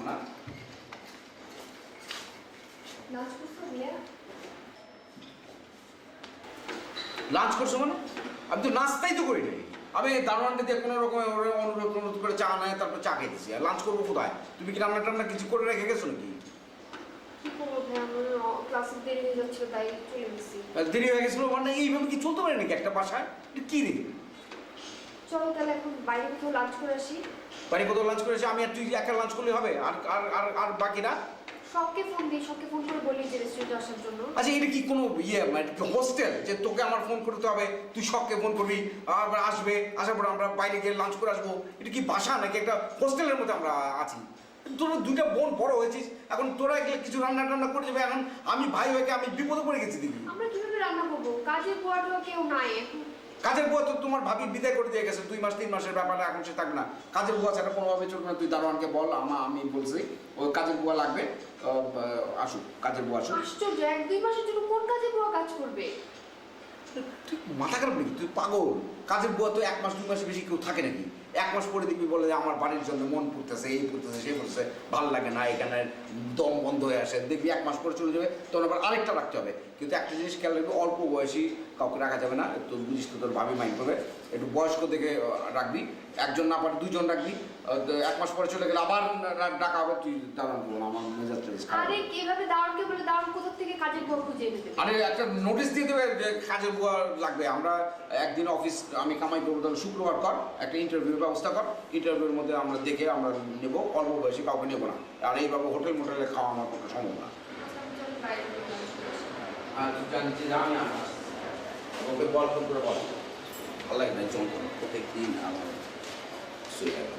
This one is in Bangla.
না। লাঞ্চ করছো মানে? আমি তো নাস্তাই তো করি নাই। আমি দারোয়ানকে দিয়ে কোনো রকমের অনুরোধ করে চা নেয়, তারপর চা খেতেছি। আর লাঞ্চ করবো কোথায়? তুমি কি রান্না টান্না কিছু করে রেখে গেছো নাকি? দেরি হয়ে গেছিল মানে এইভাবে কি চলতে পারে নাকি একটা বাসায়? কি রে? চলো তাহলে এখন বাইরে কোথাও লাঞ্চ করে আসি। বাইরে কোথাও লাঞ্চ করেছি আমি আর তুই একা লাঞ্চ করলে হবে? আর আর আর আর বাকিরা? সবকে ফোন করে বলি যে রেস্টুরেন্টে আসার জন্য। আচ্ছা এটা কি কোনো মানে হোস্টেল যে তোকে আমার ফোন করতে হবে, তুই সবকে ফোন করবি, আবার আসবে, আসার পরে আমরা বাইরে গিয়ে লাঞ্চ করে আসবো? এটা কি বাসা নাকি একটা হোস্টেলের মধ্যে আমরা আছি? তোরা দুইটা বোন বড় হয়েছিস, এখন তোরা এগুলো কিছু রান্না টান্না করে যাবে। এখন আমি ভাই হয়ে আমি বিপদে পড়ে গেছি দিদি। আমরা কিভাবে রান্না করবো? কাজের বুয়াটাও কেউ নাই এখন। কাজের বুয়া তো তোমার ভাবি বিদায় করে দিয়ে গেছে 2 মাস 3 মাসের ব্যাপারে, এখন সে থাকবে না। কাজের বুয়া ছাড়া কোনোভাবে চলবে না। তুই দারোয়ানকে বল, আমি বলছি ওই কাজের বুয়া লাগবে, আসুক কাজের বুয়া আসুক। আশ্চর্য, 1-2 মাসের জন্য কোন কাজের বুয়া কাজ করবে? তুই মাথা খারাপ নাকি? তুই পাগল? কাজের বুয়া তো 1 মাস 2 মাসের বেশি কেউ থাকে নাকি? 1 মাস পরে দেখবি বলে যে আমার বাড়ির জন্য মন পড়তেছে, এই পড়তেছে, সেই পড়তেছে, ভালো লাগে না, এখানে দম বন্ধ হয়ে আসে। দেখবি 1 মাস পরে চলে যাবে, তখন আবার আরেকটা রাখতে হবে। কিন্তু একটা জিনিস খেয়াল রাখবি, অল্প বয়সী কাউকে রাখা যাবে না। তো বুঝিস তো, তোর ভাবি মাইন্ড করবে। একটু বয়স্ক দেখে রাখবি, একজন না পারে 2 জন রাখবি। 1 মাস পরে চলে গেলে আবার ডাকা হবে, তুই দাঁড়ান করবো না, আমার মেজাজটা খারাপ। আরে কিভাবে দাওয়ারকে বলে দাওয়ার কোথা থেকে কাজের বুয়া খুঁজে এনে দেবে? আরে একটা নোটিশ দিয়ে দেবে যে কাজের বুয়া লাগবে। আমরা একদিন অফিস আমি কামাই করবো, তাহলে শুক্রবার কর, একটা ইন্টারভিউর ব্যবস্থা কর। ইন্টারভিউর মধ্যে আমরা দেখে আমরা নেবো, অল্প বয়সী কাউকে নেবো না। আর এইভাবে হোটেল মোটেলে খাওয়া আমার পক্ষে সম্ভব না। আর জানছি আমি ওকে বল, ফোন করে বল। ভালো লাগে না যন্ত্রণা, প্রত্যেক দিন আমার শুয়ে গেল।